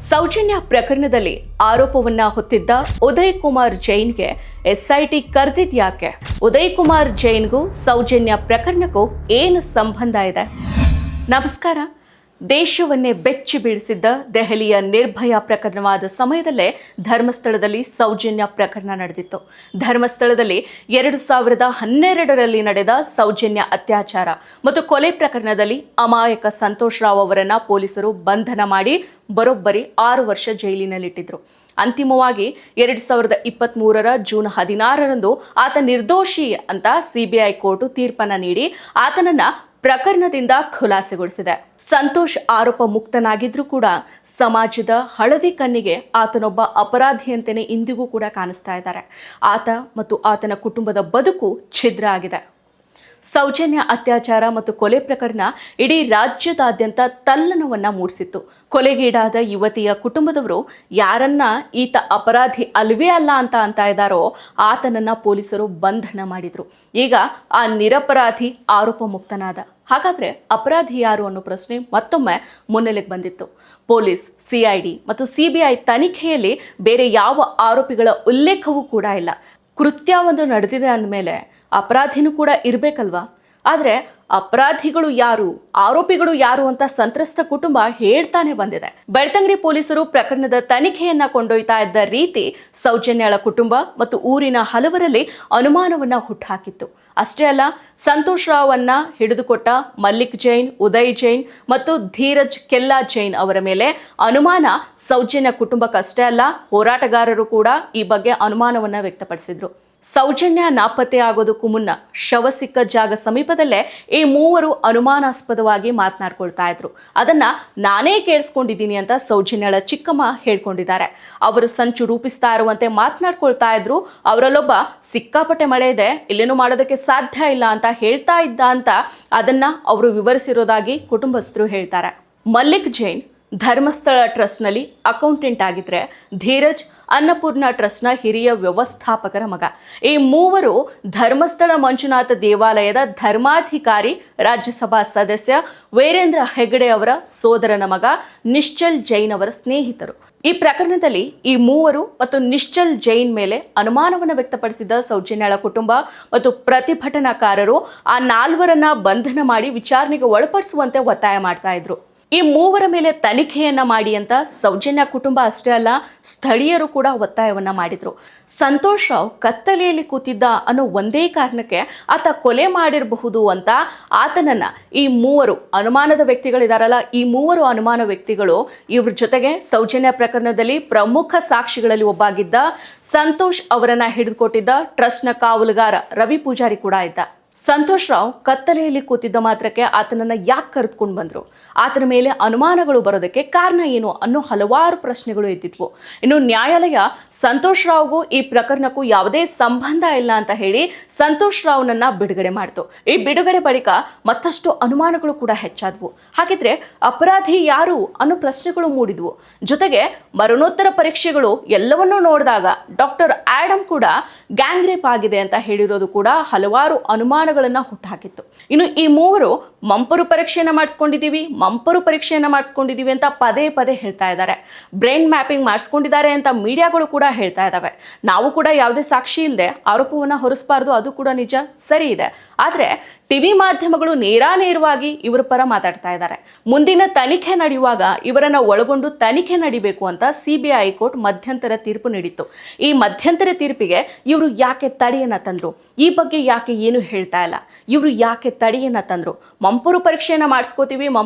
ಸೌಜನ್ಯ ಪ್ರಕರಣದಲ್ಲಿ ಆರೋಪವನ್ನ ಹೊತ್ತಿದ್ದ ಉದಯ್ ಕುಮಾರ್ ಜೈನ್ಗೆ ಎಸ್ಐಟಿ ಕರೆದಿದ್ಯಾಕೆ? ಉದಯ್ ಕುಮಾರ್ ಜೈನ್ಗೂ ಸೌಜನ್ಯ ಪ್ರಕರಣಕ್ಕೂ ಏನು ಸಂಬಂಧ ಇದೆ? ನಮಸ್ಕಾರ. ದೇಶವನ್ನೇ ಬೆಚ್ಚಿ ಬೀಳಿಸಿದ್ದ ದೆಹಲಿಯ ನಿರ್ಭಯ ಪ್ರಕರಣವಾದ ಸಮಯದಲ್ಲೇ ಧರ್ಮಸ್ಥಳದಲ್ಲಿ ಸೌಜನ್ಯ ಪ್ರಕರಣ ನಡೆದಿತ್ತು. ಧರ್ಮಸ್ಥಳದಲ್ಲಿ 2012ರಲ್ಲಿ ನಡೆದ ಸೌಜನ್ಯ ಅತ್ಯಾಚಾರ ಮತ್ತು ಕೊಲೆ ಪ್ರಕರಣದಲ್ಲಿ ಅಮಾಯಕ ಸಂತೋಷ್ ರಾವ್ ಅವರನ್ನ ಪೊಲೀಸರು ಬಂಧನ ಮಾಡಿ ಬರೋಬ್ಬರಿ 6 ವರ್ಷ ಜೈಲಿನಲ್ಲಿಟ್ಟಿದ್ರು. ಅಂತಿಮವಾಗಿ 2023ರ ಜೂನ್ 16ರಂದು ಆತ ನಿರ್ದೋಷಿ ಅಂತ ಸಿಬಿಐ ಕೋರ್ಟ್ ತೀರ್ಪನ್ನ ನೀಡಿ ಆತನನ್ನ ಪ್ರಕರಣದಿಂದ ಖುಲಾಸೆಗೊಳಿಸಿದೆ. ಸಂತೋಷ್ ಆರೋಪ ಮುಕ್ತನಾಗಿದ್ರೂ ಕೂಡ ಸಮಾಜದ ಹಳದಿ ಕಣ್ಣಿಗೆ ಆತನೊಬ್ಬ ಅಪರಾಧಿಯಂತೆಯೇ ಇಂದಿಗೂ ಕೂಡ ಕಾಣಿಸ್ತಾ ಇದ್ದಾರೆ. ಆತ ಮತ್ತು ಆತನ ಕುಟುಂಬದ ಬದುಕು ಛಿದ್ರ ಆಗಿದೆ. ಸೌಜನ್ಯ ಅತ್ಯಾಚಾರ ಮತ್ತು ಕೊಲೆ ಪ್ರಕರಣ ಇಡೀ ರಾಜ್ಯದಾದ್ಯಂತ ತಲ್ಲಣವನ್ನ ಮೂಡಿಸಿತ್ತು. ಕೊಲೆಗೀಡಾದ ಯುವತಿಯ ಕುಟುಂಬದವರು ಯಾರನ್ನ ಈತ ಅಪರಾಧಿ ಅಲ್ವೇ ಅಲ್ಲ ಅಂತ ಇದ್ದಾರೋ ಆತನನ್ನ ಪೊಲೀಸರು ಬಂಧನ ಮಾಡಿದ್ರು. ಈಗ ಆ ನಿರಪರಾಧಿ ಆರೋಪ ಮುಕ್ತನಾದ. ಹಾಗಾದ್ರೆ ಅಪರಾಧಿ ಯಾರು ಅನ್ನೋ ಪ್ರಶ್ನೆ ಮತ್ತೊಮ್ಮೆ ಮುನ್ನೆಲೆಗೆ ಬಂದಿತ್ತು. ಪೊಲೀಸ್, ಸಿಐಡಿ ಮತ್ತು ಸಿಬಿಐ ತನಿಖೆಯಲ್ಲಿ ಬೇರೆ ಯಾವ ಆರೋಪಿಗಳ ಉಲ್ಲೇಖವೂ ಕೂಡ ಇಲ್ಲ. ಕೃತ್ಯ ಒಂದು ನಡೆದಿದೆ ಅಂದಮೇಲೆ ಅಪರಾಧಿನೂ ಕೂಡ ಇರಬೇಕಲ್ವಾ? ಆದರೆ ಅಪರಾಧಿಗಳು ಯಾರು, ಆರೋಪಿಗಳು ಯಾರು ಅಂತ ಸಂತ್ರಸ್ತ ಕುಟುಂಬ ಹೇಳ್ತಾನೆ ಬಂದಿದೆ. ಬೆಳ್ತಂಗಡಿ ಪೊಲೀಸರು ಪ್ರಕರಣದ ತನಿಖೆಯನ್ನ ಕೊಂಡೊಯ್ತಾ ಇದ್ದ ರೀತಿ ಸೌಜನ್ಯಳ ಕುಟುಂಬ ಮತ್ತು ಊರಿನ ಹಲವರಲ್ಲಿ ಅನುಮಾನವನ್ನ ಹುಟ್ಟುಹಾಕಿತ್ತು. ಅಷ್ಟೇ ಅಲ್ಲ, ಸಂತೋಷ್ ರಾವನ್ನ ಹಿಡಿದುಕೊಟ್ಟ ಮಲ್ಲಿಕ್ ಜೈನ್, ಉದಯ್ ಜೈನ್ ಮತ್ತು ಧೀರಜ್ ಕೆಲ್ಲಾ ಜೈನ್ ಅವರ ಮೇಲೆ ಅನುಮಾನ ಸೌಜನ್ಯ ಕುಟುಂಬಕ್ಕಷ್ಟೇ ಅಲ್ಲ, ಹೋರಾಟಗಾರರು ಕೂಡ ಈ ಬಗ್ಗೆ ಅನುಮಾನವನ್ನ ವ್ಯಕ್ತಪಡಿಸಿದ್ರು. ಸೌಜನ್ಯ ನಾಪತ್ತೆ ಆಗೋದಕ್ಕೂ ಮುನ್ನ ಶವ ಸಿಕ್ಕ ಜಾಗ ಸಮೀಪದಲ್ಲೇ ಈ ಮೂವರು ಅನುಮಾನಾಸ್ಪದವಾಗಿ ಮಾತನಾಡ್ಕೊಳ್ತಾ ಇದ್ರು. ಅದನ್ನ ನಾನೇ ಕೇಳಿಸ್ಕೊಂಡಿದ್ದೀನಿ ಅಂತ ಸೌಜನ್ಯಳ ಚಿಕ್ಕಮ್ಮ ಹೇಳ್ಕೊಂಡಿದ್ದಾರೆ. ಅವರು ಸಂಚು ರೂಪಿಸ್ತಾ ಇರುವಂತೆ ಮಾತನಾಡ್ಕೊಳ್ತಾ ಇದ್ರು. ಅವರಲ್ಲೊಬ್ಬ ಸಿಕ್ಕಾಪಟ್ಟೆ ಮಳೆ ಇದೆ, ಇಲ್ಲೇನು ಮಾಡೋದಕ್ಕೆ ಸಾಧ್ಯ ಇಲ್ಲ ಅಂತ ಹೇಳ್ತಾ ಇದ್ದ ಅಂತ ಅದನ್ನ ಅವರು ವಿವರಿಸಿರೋದಾಗಿ ಕುಟುಂಬಸ್ಥರು ಹೇಳ್ತಾರೆ. ಮಲ್ಲಿಕ್ ಜೈನ್ ಧರ್ಮಸ್ಥಳ ಟ್ರಸ್ಟ್ನಲ್ಲಿ ಅಕೌಂಟೆಂಟ್ ಆಗಿದ್ರೆ, ಧೀರಜ್ ಅನ್ನಪೂರ್ಣ ಟ್ರಸ್ಟ್ನ ಹಿರಿಯ ವ್ಯವಸ್ಥಾಪಕರ ಮಗ. ಈ ಮೂವರು ಧರ್ಮಸ್ಥಳ ಮಂಜುನಾಥ ದೇವಾಲಯದ ಧರ್ಮಾಧಿಕಾರಿ, ರಾಜ್ಯಸಭಾ ಸದಸ್ಯ ವೀರೇಂದ್ರ ಹೆಗಡೆ ಅವರ ಸೋದರನ ಮಗ ನಿಶ್ಚಲ್ ಜೈನ್ ಅವರ ಸ್ನೇಹಿತರು. ಈ ಪ್ರಕರಣದಲ್ಲಿ ಈ ಮೂವರು ಮತ್ತು ನಿಶ್ಚಲ್ ಜೈನ್ ಮೇಲೆ ಅನುಮಾನವನ್ನು ವ್ಯಕ್ತಪಡಿಸಿದ ಸೌಜನ್ಯಳ ಕುಟುಂಬ ಮತ್ತು ಪ್ರತಿಭಟನಾಕಾರರು ಆ 4ರನ್ನ ಬಂಧನ ಮಾಡಿ ವಿಚಾರಣೆಗೆ ಒಳಪಡಿಸುವಂತೆ ಒತ್ತಾಯ ಮಾಡ್ತಾ ಇದ್ರು. ಈ ಮೂವರ ಮೇಲೆ ತನಿಖೆಯನ್ನ ಮಾಡಿ ಅಂತ ಸೌಜನ್ಯ ಕುಟುಂಬ ಅಷ್ಟೇ ಅಲ್ಲ, ಸ್ಥಳೀಯರು ಕೂಡ ಒತ್ತಾಯವನ್ನ ಮಾಡಿದ್ರು. ಸಂತೋಷ್ ರಾವ್ ಕತ್ತಲೆಯಲ್ಲಿ ಕೂತಿದ್ದ ಅನ್ನೋ ಒಂದೇ ಕಾರಣಕ್ಕೆ ಆತ ಕೊಲೆ ಮಾಡಿರಬಹುದು ಅಂತ ಆತನನ್ನ ಈ ಮೂವರು ಅನುಮಾನದ ವ್ಯಕ್ತಿಗಳಿದಾರಲ್ಲ, ಈ ಮೂವರು ಅನುಮಾನ ವ್ಯಕ್ತಿಗಳು ಇವ್ರ ಜೊತೆಗೆ ಸೌಜನ್ಯ ಪ್ರಕರಣದಲ್ಲಿ ಪ್ರಮುಖ ಸಾಕ್ಷಿಗಳಲ್ಲಿ ಒಬ್ಬಾಗಿದ್ದ ಸಂತೋಷ್ ಅವರನ್ನ ಹಿಡಿದುಕೊಟ್ಟಿದ್ದ ಟ್ರಸ್ಟ್ನ ಕಾವಲುಗಾರ ರವಿ ಪೂಜಾರಿ ಕೂಡ ಇದ್ದ. ಸಂತೋಷ್ ರಾವ್ ಕತ್ತಲೆಯಲ್ಲಿ ಕೂತಿದ್ದ ಮಾತ್ರಕ್ಕೆ ಆತನನ್ನ ಯಾಕೆ ಕರೆದುಕೊಂಡು ಬಂದ್ರು, ಆತನ ಮೇಲೆ ಅನುಮಾನಗಳು ಬರೋದಕ್ಕೆ ಕಾರಣ ಏನು ಅನ್ನೋ ಹಲವಾರು ಪ್ರಶ್ನೆಗಳು ಎದ್ದಿದ್ವು. ಇನ್ನು ನ್ಯಾಯಾಲಯ ಸಂತೋಷ್ ರಾವ್ಗೂ ಈ ಪ್ರಕರಣಕ್ಕೂ ಯಾವುದೇ ಸಂಬಂಧ ಇಲ್ಲ ಅಂತ ಹೇಳಿ ಸಂತೋಷ್ ರಾವ್ನನ್ನ ಬಿಡುಗಡೆ ಮಾಡಿತು. ಈ ಬಿಡುಗಡೆ ಬಳಿಕ ಮತ್ತಷ್ಟು ಅನುಮಾನಗಳು ಕೂಡ ಹೆಚ್ಚಾದ್ವು. ಹಾಗಿದ್ರೆ ಅಪರಾಧಿ ಯಾರು ಅನ್ನೋ ಪ್ರಶ್ನೆಗಳು ಮೂಡಿದ್ವು. ಜೊತೆಗೆ ಮರಣೋತ್ತರ ಪರೀಕ್ಷೆಗಳು ಎಲ್ಲವನ್ನೂ ನೋಡಿದಾಗ ಡಾಕ್ಟರ್ ಆಡಮ್ ಕೂಡ ಗ್ಯಾಂಗ್ ರೇಪ್ ಆಗಿದೆ ಅಂತ ಹೇಳಿರೋದು ಕೂಡ ಹಲವಾರು ಅನುಮಾನಗಳನ್ನ ಹುಟ್ಟುಹಾಕಿತ್ತು. ಇನ್ನು ಈ ಮೂವರು ಮಂಪರು ಪರೀಕ್ಷೆಯನ್ನ ಮಾಡಿಸ್ಕೊಂಡಿದೀವಿ ಅಂತ ಪದೇ ಪದೇ ಹೇಳ್ತಾ ಇದ್ದಾರೆ. ಬ್ರೈನ್ ಮ್ಯಾಪಿಂಗ್ ಮಾಡಿಸ್ಕೊಂಡಿದ್ದಾರೆ ಅಂತ ಮೀಡಿಯಾಗಳು ಕೂಡ ಹೇಳ್ತಾ ಇದ್ದಾವೆ. ನಾವು ಕೂಡ ಯಾವುದೇ ಸಾಕ್ಷಿ ಇಲ್ಲದೆ ಆರೋಪವನ್ನ ಹೊರಿಸಬಾರ್ದು, ಅದು ಕೂಡ ನಿಜ, ಸರಿ ಇದೆ. ಆದ್ರೆ ಟಿವಿ ಮಾಧ್ಯಮಗಳು ನೇರವಾಗಿ ಇವರ ಪರ ಮಾತಾಡ್ತಾ ಇದ್ದಾರೆ. ಮುಂದಿನ ತನಿಖೆ ನಡೆಯುವಾಗ ಇವರನ್ನ ಒಳಗೊಂಡು ತನಿಖೆ ನಡಿಬೇಕು ಅಂತ ಸಿಬಿಐ ಕೋರ್ಟ್ ಮಧ್ಯಂತರ ತೀರ್ಪು ನೀಡಿತ್ತು. ಈ ಮಧ್ಯಂತರ ತೀರ್ಪಿಗೆ ಇವರು ಯಾಕೆ ತಡೆಯನ್ನ ತಂದ್ರು, ಈ ಬಗ್ಗೆ ಯಾಕೆ ಏನು ಹೇಳ್ತಾ ಇಲ್ಲ, ಇವರು ಯಾಕೆ ತಡೆಯನ್ನ ತಂದ್ರು? ಮಂಪರು ಪರೀಕ್ಷೆಯನ್ನ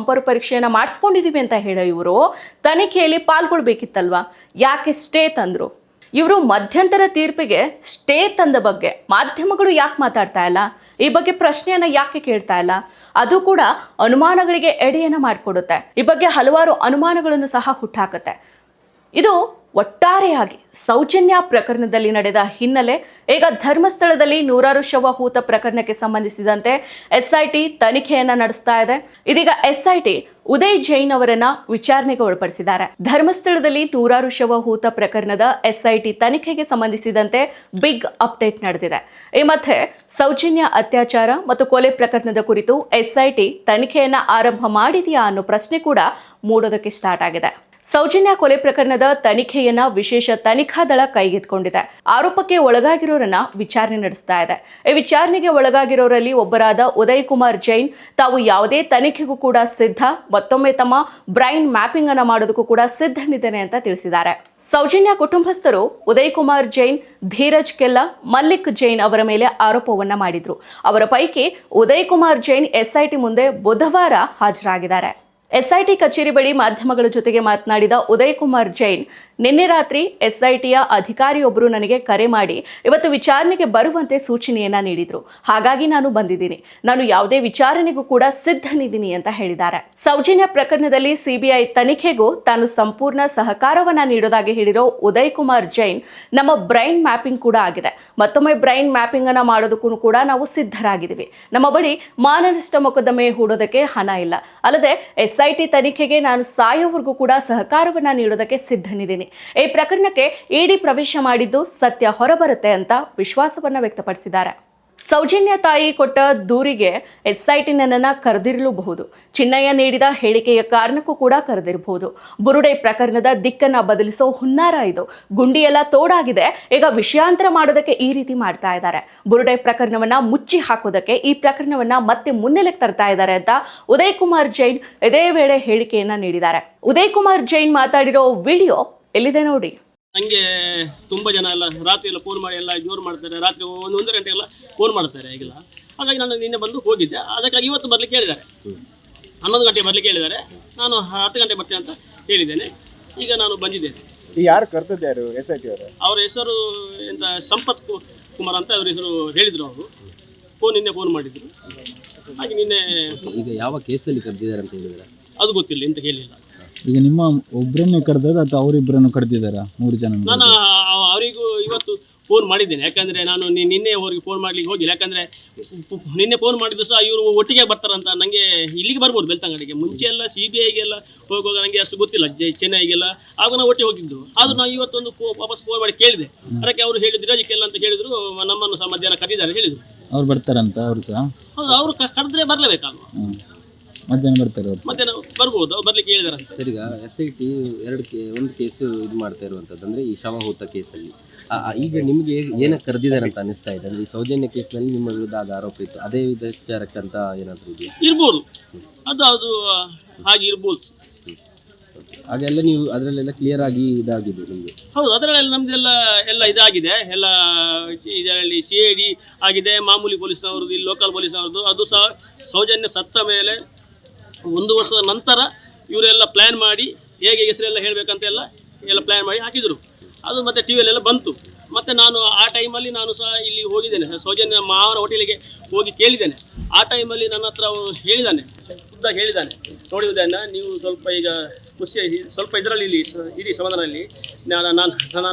ಮಾಡಿಸ್ಕೊಂಡಿದೀವಿ ಅಂತ ಹೇಳೋ ಇವರು ತನಿಖೆಯಲ್ಲಿ ಪಾಲ್ಗೊಳ್ಬೇಕಿತ್ತಲ್ವಾ? ಯಾಕೆ ಸ್ಟೇ ತಂದ್ರು? ಇವರು ಮಧ್ಯಂತರ ತೀರ್ಪಿಗೆ ಸ್ಟೇ ತಂದ ಬಗ್ಗೆ ಮಾಧ್ಯಮಗಳು ಯಾಕೆ ಮಾತಾಡ್ತಾ ಇಲ್ಲ? ಈ ಬಗ್ಗೆ ಪ್ರಶ್ನೆಯನ್ನ ಯಾಕೆ ಕೇಳ್ತಾ ಇಲ್ಲ? ಅದು ಕೂಡ ಅನುಮಾನಗಳಿಗೆ ಎಡೆಯನ್ನ ಮಾಡಿಕೊಡುತ್ತೆ. ಈ ಬಗ್ಗೆ ಹಲವಾರು ಅನುಮಾನಗಳನ್ನು ಸಹ ಹುಟ್ಟಾಕುತ್ತೆ. ಇದು ಒಟ್ಟಾರೆಯಾಗಿ ಸೌಜನ್ಯ ಪ್ರಕರಣದಲ್ಲಿ ನಡೆದ ಹಿನ್ನೆಲೆ. ಈಗ ಧರ್ಮಸ್ಥಳದಲ್ಲಿ 100 ಶವ ಹೂತ ಪ್ರಕರಣಕ್ಕೆ ಸಂಬಂಧಿಸಿದಂತೆ ಎಸ್ಐಟಿ ತನಿಖೆಯನ್ನ ನಡೆಸ್ತಾ ಇದೆ. ಇದೀಗ ಎಸ್ಐಟಿ ಉದಯ್ ಜೈನ್ ಅವರನ್ನ ವಿಚಾರಣೆಗೆ ಒಳಪಡಿಸಿದ್ದಾರೆ. ಧರ್ಮಸ್ಥಳದಲ್ಲಿ 100 ಶವ ಹೂತ ಪ್ರಕರಣದ ಎಸ್ಐಟಿ ತನಿಖೆಗೆ ಸಂಬಂಧಿಸಿದಂತೆ ಬಿಗ್ ಅಪ್ಡೇಟ್ ನಡೆದಿದೆ. ಈ ಮಧ್ಯೆ ಸೌಜನ್ಯ ಅತ್ಯಾಚಾರ ಮತ್ತು ಕೊಲೆ ಪ್ರಕರಣದ ಕುರಿತು ಎಸ್ಐಟಿ ತನಿಖೆಯನ್ನ ಆರಂಭ ಮಾಡಿದೆಯಾ ಅನ್ನೋ ಪ್ರಶ್ನೆ ಕೂಡ ಮೂಡೋದಕ್ಕೆ ಸ್ಟಾರ್ಟ್ ಆಗಿದೆ. ಸೌಜನ್ಯ ಕೊಲೆ ಪ್ರಕರಣದ ತನಿಖೆಯನ್ನ ವಿಶೇಷ ತನಿಖಾ ದಳ ಕೈಗೆತ್ತಿಕೊಂಡಿದೆ. ಆರೋಪಕ್ಕೆ ಒಳಗಾಗಿರೋರನ್ನ ವಿಚಾರಣೆ ನಡೆಸ್ತಾ ಇದೆ. ಈ ವಿಚಾರಣೆಗೆ ಒಳಗಾಗಿರೋರಲ್ಲಿ ಒಬ್ಬರಾದ ಉದಯ್ ಕುಮಾರ್ ಜೈನ್ ತಾವು ಯಾವುದೇ ತನಿಖೆಗೂ ಕೂಡ ಸಿದ್ಧ, ಮತ್ತೊಮ್ಮೆ ತಮ್ಮ ಬ್ರೈನ್ ಮ್ಯಾಪಿಂಗ್ ಅನ್ನ ಮಾಡೋದಕ್ಕೂ ಕೂಡ ಸಿದ್ಧನಿದ್ದೇನೆ ಅಂತ ತಿಳಿಸಿದ್ದಾರೆ. ಸೌಜನ್ಯ ಕುಟುಂಬಸ್ಥರು ಉದಯ್ ಕುಮಾರ್ ಜೈನ್, ಧೀರಜ್ ಕೆಲ್ಲ, ಮಲ್ಲಿಕ್ ಜೈನ್ ಅವರ ಮೇಲೆ ಆರೋಪವನ್ನ ಮಾಡಿದ್ರು. ಅವರ ಪೈಕಿ ಉದಯ್ ಕುಮಾರ್ ಜೈನ್ ಎಸ್ಐಟಿ ಮುಂದೆ ಬುಧವಾರ ಹಾಜರಾಗಿದ್ದಾರೆ. ಎಸ್ಐಟಿ ಕಚೇರಿ ಬಳಿ ಮಾಧ್ಯಮಗಳ ಜೊತೆಗೆ ಮಾತನಾಡಿದ ಉದಯ್ ಕುಮಾರ್ ಜೈನ್, ನಿನ್ನೆ ರಾತ್ರಿ ಎಸ್ಐಟಿಯ ಅಧಿಕಾರಿಯೊಬ್ಬರು ನನಗೆ ಕರೆ ಮಾಡಿ ಇವತ್ತು ವಿಚಾರಣೆಗೆ ಬರುವಂತೆ ಸೂಚನೆಯನ್ನ ನೀಡಿದ್ರು. ಹಾಗಾಗಿ ನಾನು ಬಂದಿದ್ದೀನಿ. ನಾನು ಯಾವುದೇ ವಿಚಾರಣೆಗೂ ಕೂಡ ಸಿದ್ಧನಿದ್ದೀನಿ ಅಂತ ಹೇಳಿದ್ದಾರೆ. ಸೌಜನ್ಯ ಪ್ರಕರಣದಲ್ಲಿ ಸಿಬಿಐ ತನಿಖೆಗೂ ತಾನು ಸಂಪೂರ್ಣ ಸಹಕಾರವನ್ನ ನೀಡೋದಾಗಿ ಹೇಳಿರೋ ಉದಯ್ ಕುಮಾರ್ ಜೈನ್, ನಮ್ಮ ಬ್ರೈನ್ ಮ್ಯಾಪಿಂಗ್ ಕೂಡ ಆಗಿದೆ. ಮತ್ತೊಮ್ಮೆ ಬ್ರೈನ್ ಮ್ಯಾಪಿಂಗ್ ಅನ್ನ ಮಾಡೋದಕ್ಕೂ ಕೂಡ ನಾವು ಸಿದ್ಧರಾಗಿದ್ದೀವಿ. ನಮ್ಮ ಬಳಿ ಮಾನನಷ್ಟ ಮೊಕದ್ದಮೆ ಹೂಡೋದಕ್ಕೆ ಹಣ ಇಲ್ಲ. ಅಲ್ಲದೆ ಎಸ್ಐಟಿ ತನಿಖೆಗೆ ನಾನು ಸಾಯೋವರೆಗೂ ಕೂಡ ಸಹಕಾರವನ್ನ ನೀಡೋದಕ್ಕೆ ಸಿದ್ಧನಿದ್ದೀನಿ. ಈ ಪ್ರಕರಣಕ್ಕೆ ಇಡಿ ಪ್ರವೇಶ ಮಾಡಿದ್ದು ಸತ್ಯ ಹೊರಬರುತ್ತೆ ಅಂತ ವಿಶ್ವಾಸವನ್ನ ವ್ಯಕ್ತಪಡಿಸಿದ್ದಾರೆ. ಸೌಜನ್ಯ ತಾಯಿ ಕೊಟ್ಟ ದೂರಿಗೆ ಎಸ್ಐಟಿ ನನ್ನನ್ನು ಕರೆದಿರಲೂಬಹುದು. ಚಿನ್ನಯ್ಯ ನೀಡಿದ ಹೇಳಿಕೆಯ ಕಾರಣಕ್ಕೂ ಕೂಡ ಕರೆದಿರಬಹುದು. ಬುರುಡೆ ಪ್ರಕರಣದ ದಿಕ್ಕನ್ನ ಬದಲಿಸೋ ಹುನ್ನಾರ ಇದು. ಗುಂಡಿಯೆಲ್ಲ ತೋಡಾಗಿದೆ. ಈಗ ವಿಷಯಾಂತರ ಮಾಡೋದಕ್ಕೆ ಈ ರೀತಿ ಮಾಡ್ತಾ ಇದ್ದಾರೆ. ಬುರುಡೆ ಪ್ರಕರಣವನ್ನ ಮುಚ್ಚಿ ಹಾಕೋದಕ್ಕೆ ಈ ಪ್ರಕರಣವನ್ನ ಮತ್ತೆ ಮುನ್ನೆಲೆಗೆ ತರ್ತಾ ಇದ್ದಾರೆ ಅಂತ ಉದಯ್ ಕುಮಾರ್ ಜೈನ್ ಇದೇ ವೇಳೆ ಹೇಳಿಕೆಯನ್ನ ನೀಡಿದ್ದಾರೆ. ಉದಯ್ ಕುಮಾರ್ ಜೈನ್ ಮಾತಾಡಿರೋ ವಿಡಿಯೋ ಎಲ್ಲಿದೆ ನೋಡಿ. ನನಗೆ ತುಂಬ ಜನ ಎಲ್ಲ ರಾತ್ರಿ ಎಲ್ಲ ಫೋನ್ ಮಾಡಿ ಎಲ್ಲ ಜೋರು ಮಾಡ್ತಾರೆ. ರಾತ್ರಿ 1 ಗಂಟೆ ಎಲ್ಲ ಫೋನ್ ಮಾಡ್ತಾರೆ ಈಗೆಲ್ಲ. ಹಾಗಾಗಿ ನಾನು ನಿನ್ನೆ ಬಂದು ಹೋಗಿದ್ದೆ. ಅದಕ್ಕಾಗಿ ಇವತ್ತು ಬರಲಿಕ್ಕೆ ಹೇಳಿದ್ದಾರೆ. 11 ಗಂಟೆ ಬರಲಿಕ್ಕೆ ಹೇಳಿದ್ದಾರೆ. ನಾನು 10 ಗಂಟೆ ಬರ್ತೇನೆ ಅಂತ ಹೇಳಿದ್ದೇನೆ. ಈಗ ನಾನು ಬಂದಿದ್ದೇನೆ. ಯಾರು ಕರೆದಿದ್ದಾರೆ ಎಸ್ಐಟಿ ಅವರು? ಅವರ ಹೆಸರು ಎಂತ ಸಂಪತ್ ಕುಮಾರ್ ಅಂತ ಅವ್ರ ಹೆಸರು ಹೇಳಿದರು. ಅವರು ನಿನ್ನೆ ಫೋನ್ ಮಾಡಿದ್ರು. ಹಾಗೆ ನಿನ್ನೆ ಈಗ ಯಾವ ಕೇಸಲ್ಲಿ ಕರೆದಿದ್ದಾರೆ ಅಂತ ಹೇಳಿದ್ರೆ ಅದು ಗೊತ್ತಿಲ್ಲ, ಎಂತ ಹೇಳಿಲ್ಲ. ಈಗ ನಿಮ್ಮ ಒಬ್ಬರನ್ನೇ ಕರೆದದ ಅಥವಾ ಅವರಿಬ್ಬರನ್ನು ಕರೆದಿದ್ದಾರಾ? 3 ಜನ. ನಾನು ಅವರಿಗೂ ಇವತ್ತು ಫೋನ್ ಮಾಡಿದ್ದೇನೆ. ಯಾಕಂದರೆ ನಾನು ನಿನ್ನೆ ಅವರಿಗೆ ಫೋನ್ ಮಾಡ್ಲಿಕ್ಕೆ ಹೋಗಿಲ್ಲ. ಯಾಕಂದರೆ ನಿನ್ನೆ ಫೋನ್ ಮಾಡಿದ್ದು ಸಹ ಇವರು ಒಟ್ಟಿಗೆ ಬರ್ತಾರಂತ. ನನಗೆ ಇಲ್ಲಿಗೆ ಬರ್ಬೋದು ಬೆಳ್ತಂಗಡಿಗೆ. ಮುಂಚೆ ಎಲ್ಲ CBIಗೆಲ್ಲ ಹೋಗುವಾಗ ನನಗೆ ಅಷ್ಟು ಗೊತ್ತಿಲ್ಲ. ಚೆನ್ನೈಗೆಲ್ಲ ಆಗ ನಾವು ಒಟ್ಟಿಗೆ ಹೋಗಿದ್ದು. ಆದರೂ ನಾವು ಇವತ್ತೊಂದು ವಾಪಸ್ ಫೋನ್ ಮಾಡಿ ಕೇಳಿದೆ. ಅದಕ್ಕೆ ಅವರು ಹೇಳಿದ್ರು ಅದಕ್ಕೆಲ್ಲ ಅಂತ ಹೇಳಿದರು. ನಮ್ಮನ್ನು ಸಹ ಮಧ್ಯಾಹ್ನ ಕರೆದಿದ್ದಾರೆ ಹೇಳಿದರು. ಅವ್ರು ಬರ್ತಾರಂತ? ಅವರು ಸಹ ಹೌದು, ಅವರು ಕರೆದ್ರೆ ಬರಲೇಬೇಕಲ್ವ. ಮಧ್ಯಾಹ್ನ ಬರ್ತಾರೆ ಅವರು. ಮಧ್ಯಾಹ್ನ ಬರ್ಬೋದು, ಅವ್ರು ಬರ್ಲಿಕ್ಕೆ ಹೇಳಿದಾರಂತೆ. ಸರ್, ಈಗ SIT ಒಂದು ಕೇಸು ಇದು ಮಾಡ್ತಾ ಇರುವಂಥದ್ದು ಅಂದರೆ ಈ ಶವಹೂತ ಕೇಸಲ್ಲಿ. ಈಗ ನಿಮಗೆ ಏನಕ್ಕೆ ಕರೆದಿದ್ದಾರೆ ಅಂತ ಅನಿಸ್ತಾ ಇದೆ? ಅಂದರೆ ಈ ಸೌಜನ್ಯ ಕೇಸ್ನಲ್ಲಿ ನಿಮ್ಮ ವಿರುದ್ಧ ಆದ ಆರೋಪ ಇತ್ತು, ಅದೇ ವಿಚಾರಕ್ಕಂತ ಏನಾದರೂ ಇದೆಯಾ? ಇರ್ಬೋದು, ಅದು ಹಾಗೆ ಇರ್ಬೋದು. ಹಾಗೆಲ್ಲ ನೀವು ಅದರಲ್ಲೆಲ್ಲ ಕ್ಲಿಯರ್ ಆಗಿ ಇದಾಗಿದೆ ನಿಮಗೆ? ಹೌದು, ಅದರಲ್ಲೆಲ್ಲ ನಮ್ದೆಲ್ಲ ಇದಾಗಿದೆ. ಎಲ್ಲ ಇದರಲ್ಲಿ CID ಆಗಿದೆ, ಮಾಮೂಲಿ ಪೊಲೀಸ್ನವ್ರದ್ದು, ಇಲ್ಲಿ ಲೋಕಲ್ ಪೊಲೀಸ್ನವ್ರದ್ದು. ಅದು ಸಹ ಸೌಜನ್ಯ ಸತ್ತ ಮೇಲೆ 1 ವರ್ಷದ ನಂತರ ಇವರೆಲ್ಲ ಪ್ಲ್ಯಾನ್ ಮಾಡಿ ಹೇಗೆ ಹೆಸರೆಲ್ಲ ಹೇಳಬೇಕಂತೆಲ್ಲ ಪ್ಲ್ಯಾನ್ ಮಾಡಿ ಹಾಕಿದರು. ಅದು ಮತ್ತು TVಯಲ್ಲೆಲ್ಲ ಬಂತು. ಮತ್ತು ನಾನು ಆ ಟೈಮಲ್ಲಿ ನಾನು ಸಹ ಇಲ್ಲಿ ಹೋಗಿದ್ದೇನೆ, ಸೌಜನ್ಯ ಮಾವನ ಹೋಟೆಲಿಗೆ ಹೋಗಿ ಕೇಳಿದ್ದೇನೆ. ಆ ಟೈಮಲ್ಲಿ ನನ್ನ ಹತ್ರ ಹೇಳಿದ್ದಾನೆ, ಖುದ್ದಾಗಿ ಹೇಳಿದ್ದಾನೆ, ನೋಡಿ ಉದಯನ, ನೀವು ಸ್ವಲ್ಪ ಈಗ ಖುಷಿ ಸ್ವಲ್ಪ ಇದರಲ್ಲಿ ಇಡೀ ಸಮಾಧಾನದಲ್ಲಿ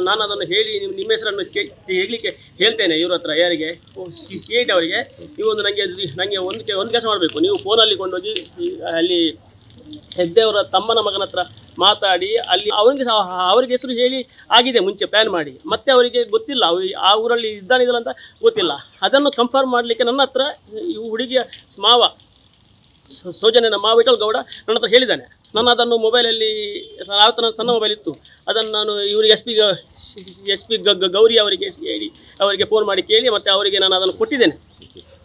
ನಾನು ಅದನ್ನು ಹೇಳಿ ನಿಮ್ಮ ಹೆಸರನ್ನು ಹೇಳಲಿಕ್ಕೆ ಹೇಳ್ತೇನೆ ಇವ್ರ ಹತ್ರ. ಯಾರಿಗೆ? CID ಅವರಿಗೆ. ನೀವು ಒಂದು ನನಗೆ ಒಂದು ಕೆಲಸ ಮಾಡಬೇಕು. ನೀವು ಫೋನಲ್ಲಿ ಕೊಂಡೋಗಿ ಅಲ್ಲಿ ಹೆಗ್ಡೆಯವರ ತಮ್ಮನ ಮಗನ ಹತ್ರ ಮಾತಾಡಿ ಅಲ್ಲಿ ಅವರಿಗೆ ಹೆಸರು ಹೇಳಿ ಆಗಿದೆ ಮುಂಚೆ ಪ್ಲ್ಯಾನ್ ಮಾಡಿ. ಮತ್ತೆ ಅವರಿಗೆ ಗೊತ್ತಿಲ್ಲ ಆ ಊರಲ್ಲಿ ಇದ್ದಾನಿಲ್ಲ ಅಂತ ಗೊತ್ತಿಲ್ಲ. ಅದನ್ನು ಕನ್ಫರ್ಮ್ ಮಾಡಲಿಕ್ಕೆ ನನ್ನ ಹತ್ರ ಈ ಹುಡುಗಿಯ ಮಾವ ಸೌಜನ್ಯನ ಮಾವ ವಿಠಲ್ ಗೌಡ ನನ್ನ ಹತ್ರ ಹೇಳಿದ್ದಾನೆ. ನಾನು ಅದನ್ನು ಮೊಬೈಲಲ್ಲಿ ಸಣ್ಣ ಮೊಬೈಲ್ ಇತ್ತು, ಅದನ್ನು ನಾನು ಇವರಿಗೆ SP ಗೌರಿ ಅವರಿಗೆ ಅವರಿಗೆ ಫೋನ್ ಮಾಡಿ ಕೇಳಿ ಮತ್ತೆ ಅವರಿಗೆ ನಾನು ಅದನ್ನು ಕೊಟ್ಟಿದ್ದೇನೆ.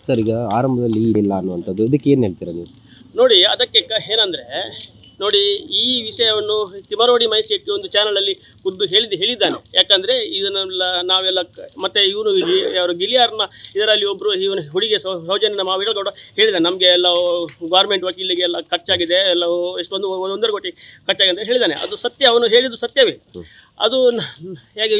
ಸರ್, ಈಗ ಆರಂಭದಲ್ಲಿ ಇಲ್ಲ ಅನ್ನುವಂಥದ್ದು, ಇದಕ್ಕೆ ಏನು ಹೇಳ್ತೀರಾ ನೀವು? ನೋಡಿ, ಅದಕ್ಕೆ ಏನಂದರೆ ನೋಡಿ, ಈ ವಿಷಯವನ್ನು ತಿಮರೋಡಿ ಮಹೇಶ್ ಶೆಟ್ಟಿ ಒಂದು ಚಾನಲಲ್ಲಿ ಖುದ್ದು ಹೇಳಿದ್ದಾನೆ. ಯಾಕಂದರೆ ಇದನ್ನೆಲ್ಲ ನಾವೆಲ್ಲ ಮತ್ತೆ ಇವನು ಅವರು ಗಿಲಿಯಾರ್ನ ಇದರಲ್ಲಿ ಒಬ್ಬರು ಇವನು ಹುಡುಗಿ ಸೌಜನ್ಯ ಮಾವ ವಿಠಲ್ಗೌಡ ಹೇಳಿದ್ದಾನೆ, ನಮಗೆ ಎಲ್ಲ ಗೌರ್ಮೆಂಟ್ ವಕೀಲಿಗೆ ಎಲ್ಲ ಖರ್ಚಾಗಿದೆ, ಎಲ್ಲ ಎಷ್ಟೊಂದು 1.5 ಕೋಟಿ ಖರ್ಚಾಗಿದೆ ಅಂತ ಹೇಳಿದ್ದಾನೆ. ಅದು ಸತ್ಯ, ಅವನು ಹೇಳಿದ್ದು ಸತ್ಯವೇ. ಅದು ಹೇಗೆ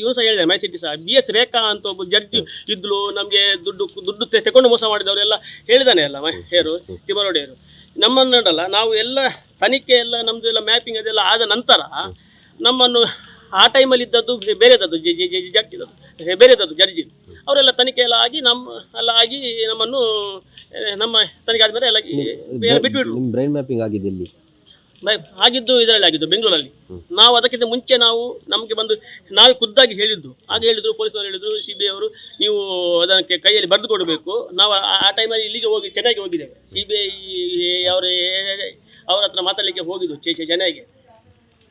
ಇವನು ಸಹ ಹೇಳಿದ್ದಾನೆ, ಮಹೇಶ್ ಶೆಟ್ಟಿ ಸಹ. BS ರೇಖಾ ಅಂತ ಒಬ್ಬ ಜಡ್ಜ್ ಇದ್ಲು, ನಮಗೆ ದುಡ್ಡು ತೆಕೊಂಡು ಮೋಸ ಮಾಡಿದವರೆಲ್ಲ ಹೇಳಿದ್ದಾನೆ ಎಲ್ಲ ಹೇರು ತಿಮರೋಡಿಯವರು. ನಮ್ಮನ್ನಲ್ಲ, ನಾವು ಎಲ್ಲ ತನಿಖೆ ಎಲ್ಲ ನಮ್ಮದು ಎಲ್ಲ ಮ್ಯಾಪಿಂಗ್ ಅದೆಲ್ಲ ಆದ ನಂತರ ನಮ್ಮನ್ನು ಆ ಟೈಮಲ್ಲಿ ಇದ್ದದ್ದು ಬೇರೆದದ್ದು ಬೇರೆದದ್ದು ಜಡ್ಜಿ ಅವರೆಲ್ಲ ತನಿಖೆ ಎಲ್ಲ ಆಗಿ ಆಗಿ ನಮ್ಮನ್ನು ನಮ್ಮ ತನಿಖೆ ಆದಮೇಲೆ ಎಲ್ಲ ಬಿಟ್ಬಿಟ್ರು. ಬ್ರೈನ್ ಮ್ಯಾಪಿಂಗ್ ಆಗಿದೆ ಇಲ್ಲಿ ಆಗಿದ್ದು ಇದರಲ್ಲಿ ಆಗಿದ್ದು ಬೆಂಗಳೂರಲ್ಲಿ. ನಾವು ಅದಕ್ಕಿಂತ ಮುಂಚೆ ನಮಗೆ ಬಂದು ನಾವೇ ಖುದ್ದಾಗಿ ಹೇಳಿದ್ದು. ಆಗ ಹೇಳಿದ್ರು, ಪೊಲೀಸರು ಹೇಳಿದ್ರು, CBI ಅವರು ನೀವು ಅದಕ್ಕೆ ಕೈಯಲ್ಲಿ ಬರೆದು ಕೊಡಬೇಕು. ನಾವು ಆ ಟೈಮಲ್ಲಿ ಇಲ್ಲಿಗೆ ಹೋಗಿ ಚೆನ್ನೈಗೆ ಹೋಗಿದ್ದೇವೆ. CBI ಅವ್ರ ಹತ್ರ ಮಾತಾಡಲಿಕ್ಕೆ ಹೋಗಿದ್ದು ಚೆನ್ನೈಗೆ.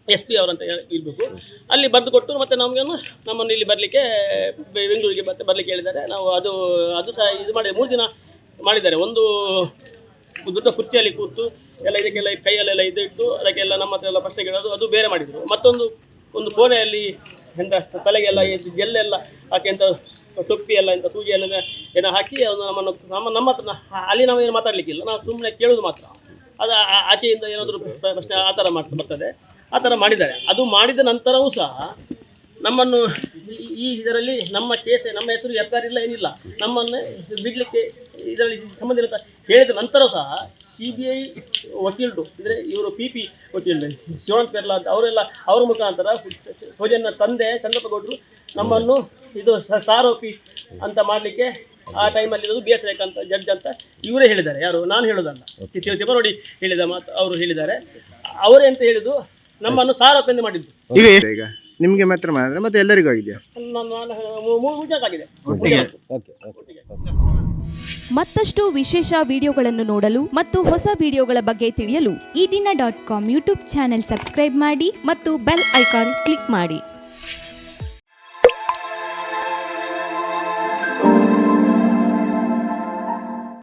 SP ಅವರಂತ ಇರಬೇಕು, ಅಲ್ಲಿ ಬರೆದು ಕೊಟ್ಟು ಮತ್ತೆ ನಮ್ಮನ್ನು ಇಲ್ಲಿ ಬರಲಿಕ್ಕೆ ಬೆಂಗಳೂರಿಗೆ ಬರಲಿಕ್ಕೆ ಹೇಳಿದ್ದಾರೆ. ನಾವು ಅದು ಸಹ ಇದು ಮಾಡಿ 3 ದಿನ ಮಾಡಿದ್ದಾರೆ. ಒಂದು ದೊಡ್ಡ ಕುರ್ಚಿಯಲ್ಲಿ ಕೂತು ಎಲ್ಲ ಇದಕ್ಕೆಲ್ಲ ಕೈಯಲ್ಲೆಲ್ಲ ಇಟ್ಟು ಅದಕ್ಕೆಲ್ಲ ನಮ್ಮ ಹತ್ರ ಎಲ್ಲ ಪ್ರಶ್ನೆ ಕೇಳೋದು, ಅದು ಬೇರೆ ಮಾಡಿದರು. ಒಂದು ಕೋಣೆಯಲ್ಲಿ ಎಂತ ತಲೆಗೆಲ್ಲ ಜೆಲ್ಲೆಲ್ಲ ಹಾಕಿ ಎಂತ ಟೊಪ್ಪಿ ಎಲ್ಲ ಎಂತ ಸೂಜಿ ಎಲ್ಲ ಏನೋ ಹಾಕಿ ಅದು ನಮ್ಮ ಹತ್ರ ಅಲ್ಲಿ ನಾವು ಏನು ಮಾತಾಡಲಿಕ್ಕಿಲ್ಲ, ನಾವು ಸುಮ್ಮನೆ ಕೇಳೋದು ಮಾತ್ರ. ಅದು ಆಚೆಯಿಂದ ಏನಾದರೂ ಪ್ರಶ್ನೆ ಆ ಥರ ಬರ್ತದೆ, ಆ ಥರ ಮಾಡಿದ್ದಾರೆ. ಅದು ಮಾಡಿದ ನಂತರವೂ ಸಹ ನಮ್ಮನ್ನು ಈ ಇದರಲ್ಲಿ ನಮ್ಮ ಹೆಸರು FIR ಇಲ್ಲ, ಏನಿಲ್ಲ, ನಮ್ಮನ್ನು ಬಿಡಲಿಕ್ಕೆ ಇದರಲ್ಲಿ ಸಂಬಂಧ ಇಲ್ಲ ಹೇಳಿದ ನಂತರ ಸಹ CBI ವಕೀಲರು ಅಂದರೆ ಇವರು PP ವಕೀಲರು ಶಿವಣ್ಣ ಪೆರ್ಲಾ ಅಂತ ಅವರ ಮುಖಾಂತರ ಸೌಜನ್ಯ ತಂದೆ ಚಂದ್ರಪ್ಪ ಗೌಡರು ನಮ್ಮನ್ನು ಇದು ಸಾರೋಪಿ ಅಂತ ಮಾಡಲಿಕ್ಕೆ ಆ ಟೈಮಲ್ಲಿ ಇರೋದು BS ರೇಖಾ ಅಂತ ಜಡ್ಜ್ ಅಂತ ಇವರೇ ಹೇಳಿದ್ದಾರೆ. ಯಾರು, ನಾನು ಹೇಳೋದಲ್ಲ, ತಿಪರೋಡಿ ಹೇಳಿದ ಮಾತು ಅವರು ಹೇಳಿದ್ದಾರೆ. ಅವರೇ ಅಂತ ಹೇಳಿದ್ದು ನಮ್ಮನ್ನು ಸಾರೋಪಿ ಎಂದು ಮಾಡಿದ್ದು. ಈಗ ನಿಮ್ಗೆ ಮಾತ್ರ ಮಾಡಿದ್ರೆ ಮತ್ತೆ ಎಲ್ಲರಿಗೂ ಆಗಿದೆಯಾ? ಆಗಿದೆ. ಮತ್ತಷ್ಟು ವಿಶೇಷ ವಿಡಿಯೋಗಳನ್ನು ನೋಡಲು ಮತ್ತು ಹೊಸ ವಿಡಿಯೋಗಳ ಬಗ್ಗೆ ತಿಳಿಯಲು ಈ ದಿನ .com ಯೂಟ್ಯೂಬ್ ಚಾನೆಲ್ ಸಬ್ಸ್ಕ್ರೈಬ್ ಮಾಡಿ ಮತ್ತು ಬೆಲ್ ಐಕಾನ್ ಕ್ಲಿಕ್ ಮಾಡಿ.